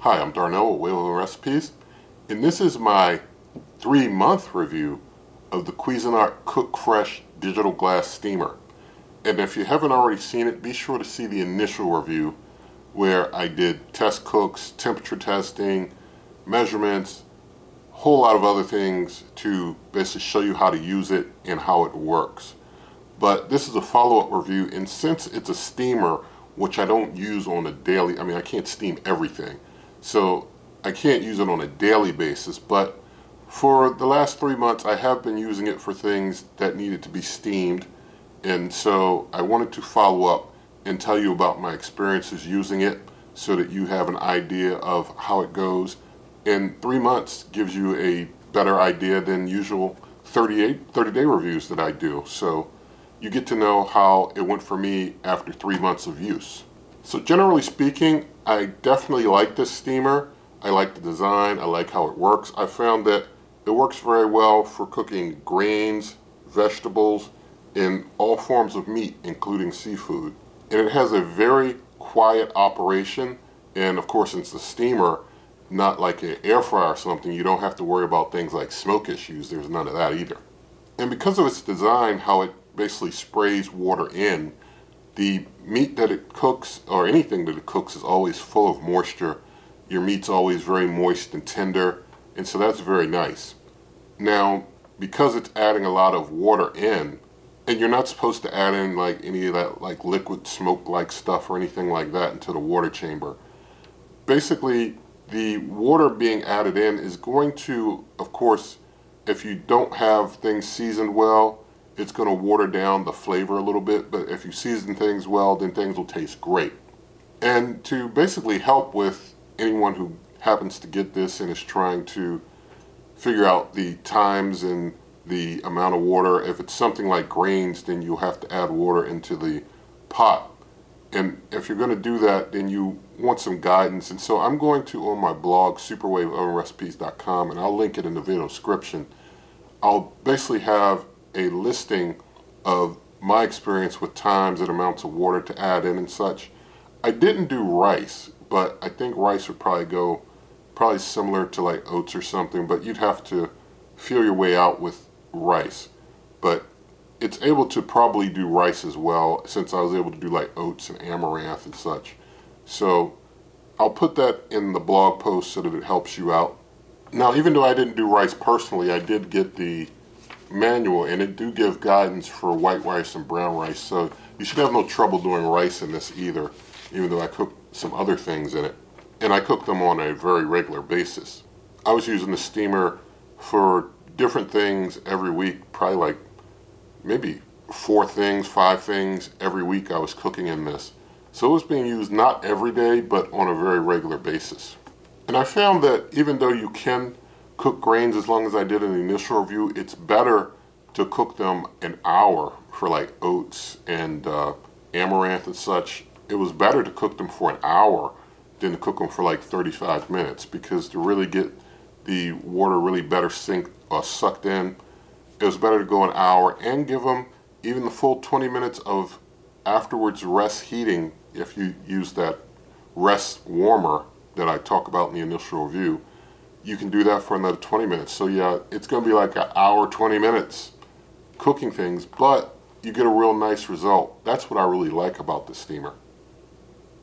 Hi, I'm Darnell with Whale Recipes, and this is my 3-month review of the Cuisinart CookFresh Digital Glass Steamer. And if you haven't already seen it, be sure to see the initial review where I did test cooks, temperature testing, measurements, a whole lot of other things to basically show you how to use it and how it works. But this is a follow-up review, and since it's a steamer, which I don't use on a daily, I can't steam everything. So I can't use it on a daily basis, but for the last 3 months I have been using it for things that needed to be steamed, and so I wanted to follow up and tell you about my experiences using it so that you have an idea of how it goes. And 3 months gives you a better idea than usual 30-day reviews that I do. So you get to know how it went for me after 3 months of use. So generally speaking, I definitely like this steamer. I like the design, I like how it works. I found that it works very well for cooking grains, vegetables, and all forms of meat, including seafood. And it has a very quiet operation, and of course it's a steamer, not like an air fryer or something. You don't have to worry about things like smoke issues. There's none of that either. And because of its design, how it basically sprays water in, the meat that it cooks, or anything that it cooks, is always full of moisture. Your meat's always very moist and tender, and so that's very nice. Now, because it's adding a lot of water in, and you're not supposed to add in like any of that like liquid smoke like stuff or anything like that into the water chamber. Basically, the water being added in is going to, of course, if you don't have things seasoned well, it's going to water down the flavor a little bit, but if you season things well, then things will taste great. And to basically help with anyone who happens to get this and is trying to figure out the times and the amount of water, if it's something like grains, then you'll have to add water into the pot. And if you're going to do that, then you want some guidance. And so I'm going to, on my blog, superwaveovenrecipes.com, and I'll link it in the video description, I'll basically have a listing of my experience with times and amounts of water to add in and such. I didn't do rice, but I think rice would probably go similar to like oats or something, but you'd have to feel your way out with rice. But it's able to probably do rice as well, since I was able to do like oats and amaranth and such. So I'll put that in the blog post so that it helps you out. Now, even though I didn't do rice personally, I did get the manual, and it do give guidance for white rice and brown rice, so you should have no trouble doing rice in this either, even though I cooked some other things in it, and I cook them on a very regular basis. I was using the steamer for different things every week, probably like maybe 4 things, 5 things every week I was cooking in this. So it was being used not every day, but on a very regular basis. And I found that even though you can cook grains, as long as I did in the initial review, it's better to cook them an hour for like oats and amaranth and such. It was better to cook them for an hour than to cook them for like 35 minutes, because to really get the water really better sucked in, it was better to go an hour and give them even the full 20 minutes of afterwards rest heating. If you use that rest warmer that I talk about in the initial review, you can do that for another 20 minutes. So yeah, it's going to be like an hour, 20 minutes cooking things, but you get a real nice result. That's what I really like about the steamer.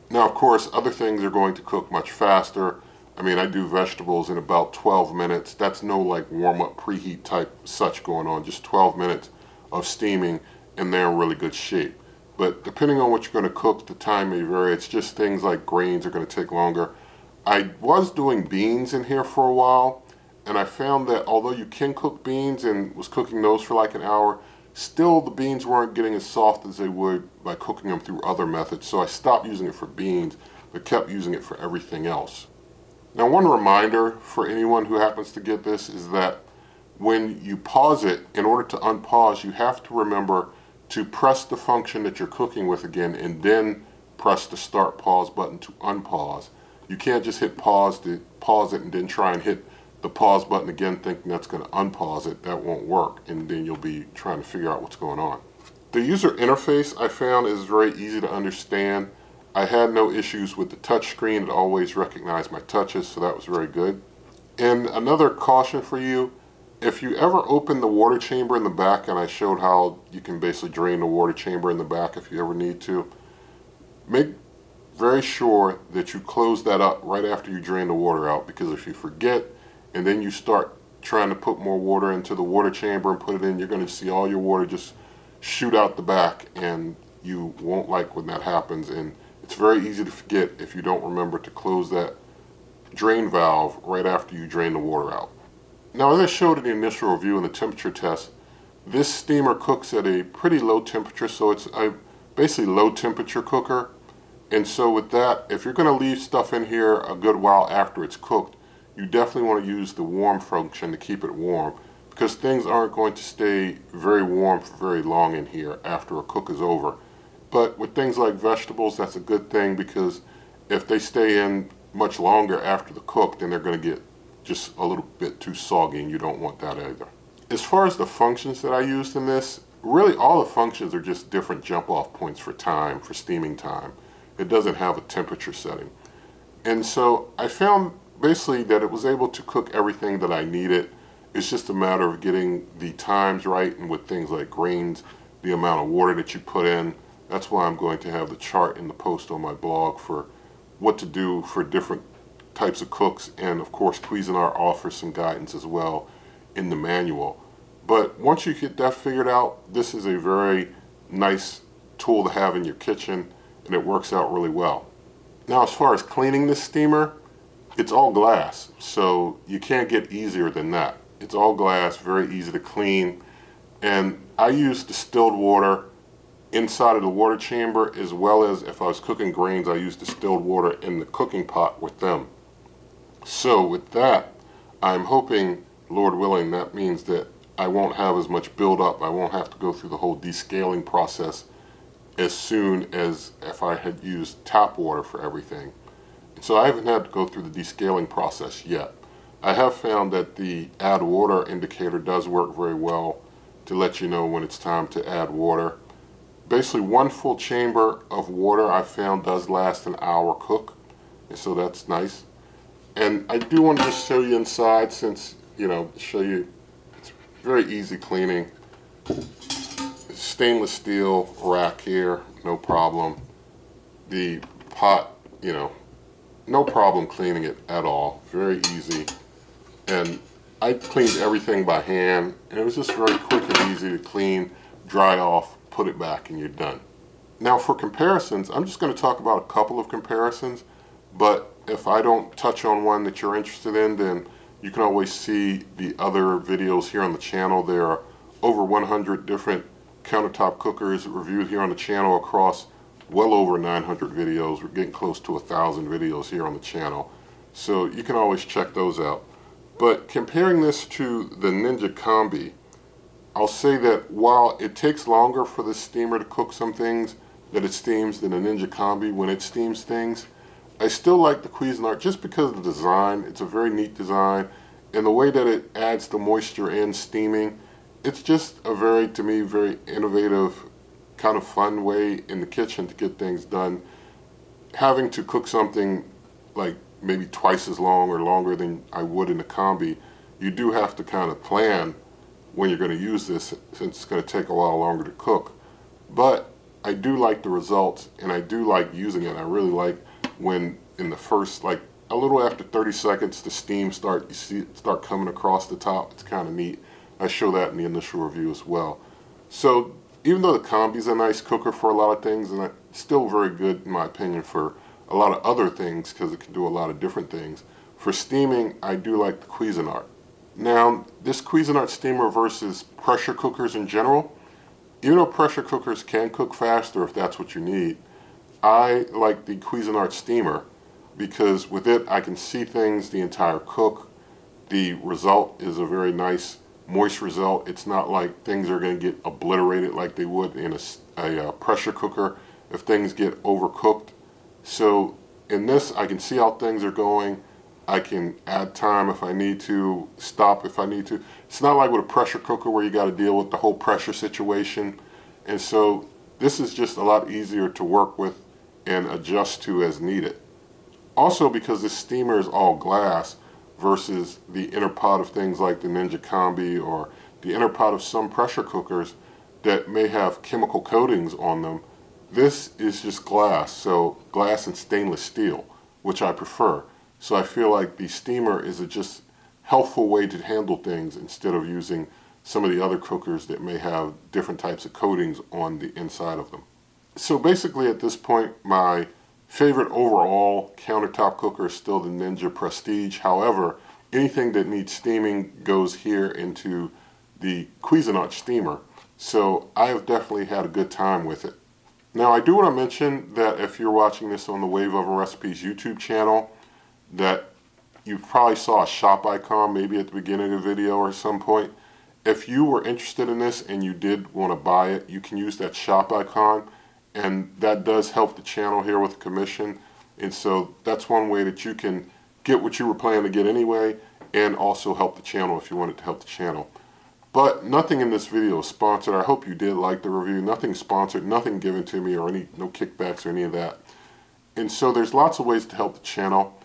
Now, of course, other things are going to cook much faster. I do vegetables in about 12 minutes. That's no like warm-up preheat type such going on, just 12 minutes of steaming and they're in really good shape. But depending on what you're going to cook, the time may vary. It's just things like grains are going to take longer. I was doing beans in here for a while, and I found that although you can cook beans, and was cooking those for like an hour, still the beans weren't getting as soft as they would by cooking them through other methods. So I stopped using it for beans, but kept using it for everything else. Now, one reminder for anyone who happens to get this is that when you pause it, in order to unpause, you have to remember to press the function that you're cooking with again, and then press the start pause button to unpause. You can't just hit pause to pause it and then try and hit the pause button again thinking that's going to unpause it. That won't work, and then you'll be trying to figure out what's going on. The user interface I found is very easy to understand. I had no issues with the touch screen. It always recognized my touches, so that was very good. And another caution for you, if you ever open the water chamber in the back, and I showed how you can basically drain the water chamber in the back if you ever need to, make very sure that you close that up right after you drain the water out, because if you forget and then you start trying to put more water into the water chamber and put it in, you're going to see all your water just shoot out the back, and you won't like when that happens. And it's very easy to forget if you don't remember to close that drain valve right after you drain the water out. Now, as I showed in the initial review and the temperature test, this steamer cooks at a pretty low temperature, so it's a basically low temperature cooker. And so with that, if you're going to leave stuff in here a good while after it's cooked, you definitely want to use the warm function to keep it warm, because things aren't going to stay very warm for very long in here after a cook is over. But with things like vegetables, that's a good thing, because if they stay in much longer after the cook, then they're going to get just a little bit too soggy, and you don't want that either. As far as the functions that I used in this, really all the functions are just different jump off points for time, for steaming time. It doesn't have a temperature setting. And so I found basically that it was able to cook everything that I needed. It's just a matter of getting the times right, and with things like grains, the amount of water that you put in. That's why I'm going to have the chart in the post on my blog for what to do for different types of cooks, and of course Cuisinart offers some guidance as well in the manual. But once you get that figured out, this is a very nice tool to have in your kitchen, and it works out really well. Now, as far as cleaning this steamer, it's all glass, so you can't get easier than that. It's all glass, very easy to clean, and I use distilled water inside of the water chamber, as well as if I was cooking grains, I use distilled water in the cooking pot with them. So with that, I'm hoping, Lord willing, that means that I won't have as much buildup. I won't have to go through the whole descaling process as soon as if I had used tap water for everything. So I haven't had to go through the descaling process yet. I have found that the add water indicator does work very well to let you know when it's time to add water. Basically, one full chamber of water I found does last an hour cook, and so that's nice. And I do want to just show you inside, since, you know, show you it's very easy cleaning. Stainless steel rack here, no problem. The pot, you know, no problem cleaning it at all, very easy. And I cleaned everything by hand, and it was just very quick and easy to clean, dry off, put it back, and you're done. Now for comparisons, I'm just going to talk about a couple of comparisons, but if I don't touch on one that you're interested in, then you can always see the other videos here on the channel. There are over 100 different countertop cookers reviewed here on the channel across well over 900 videos. We're getting close to 1,000 videos here on the channel, so you can always check those out. But comparing this to the Ninja Combi, I'll say that while it takes longer for the steamer to cook some things that it steams than the Ninja Combi when it steams things, I still like the Cuisinart just because of the design. It's a very neat design, and the way that it adds the moisture in steaming, it's just a very, to me, very innovative, kind of fun way in the kitchen to get things done. Having to cook something like maybe twice as long or longer than I would in the Combi, you do have to kind of plan when you're going to use this, since it's going to take a while longer to cook. But I do like the results, and I do like using it. I really like when in the first, like a little after 30 seconds, the steam you see it start coming across the top. It's kind of neat. I show that in the initial review as well. So even though the Combi's a nice cooker for a lot of things, and it's still very good in my opinion for a lot of other things because it can do a lot of different things, for steaming I do like the Cuisinart. Now, this Cuisinart steamer versus pressure cookers in general, even though pressure cookers can cook faster if that's what you need, I like the Cuisinart steamer because with it I can see things the entire cook. The result is a very nice moist result. It's not like things are going to get obliterated like they would in a pressure cooker if things get overcooked. So in this I can see how things are going. I can add time if I need to, stop if I need to. It's not like with a pressure cooker where you got to deal with the whole pressure situation. And so this is just a lot easier to work with and adjust to as needed. Also, because this steamer is all glass versus the inner pot of things like the Ninja Combi or the inner pot of some pressure cookers that may have chemical coatings on them, this is just glass, so glass and stainless steel, which I prefer. So I feel like the steamer is a just helpful way to handle things instead of using some of the other cookers that may have different types of coatings on the inside of them. So basically at this point, my favorite overall countertop cooker is still the Ninja Prestige. However, anything that needs steaming goes here into the Cuisinart steamer. So I have definitely had a good time with it. Now I do want to mention that if you're watching this on the Wave Oven Recipes YouTube channel, that you probably saw a shop icon maybe at the beginning of the video or some point. If you were interested in this and you did want to buy it, you can use that shop icon, and that does help the channel here with the commission. And so that's one way that you can get what you were planning to get anyway, and also help the channel if you wanted to help the channel. But nothing in this video is sponsored. I hope you did like the review. Nothing sponsored, nothing given to me, or no kickbacks or any of that. And so there's lots of ways to help the channel.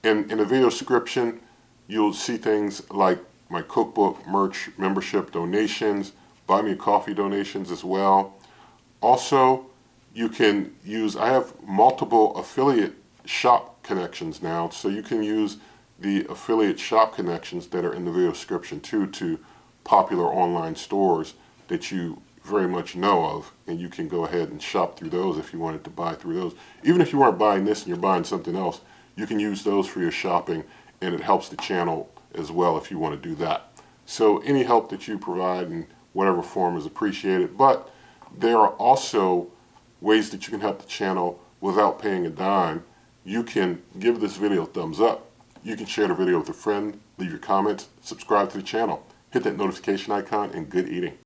And in the video description, you'll see things like my cookbook, merch, membership donations, buy me a coffee donations as well. Also, you can use, I have multiple affiliate shop connections now, so you can use the affiliate shop connections that are in the video description too, to popular online stores that you very much know of, and you can go ahead and shop through those if you wanted to buy through those. Even if you weren't buying this and you're buying something else, you can use those for your shopping, and it helps the channel as well if you want to do that. So any help that you provide in whatever form is appreciated, but there are also ways that you can help the channel without paying a dime. You can give this video a thumbs up, you can share the video with a friend, leave your comments, subscribe to the channel, hit that notification icon, and good eating.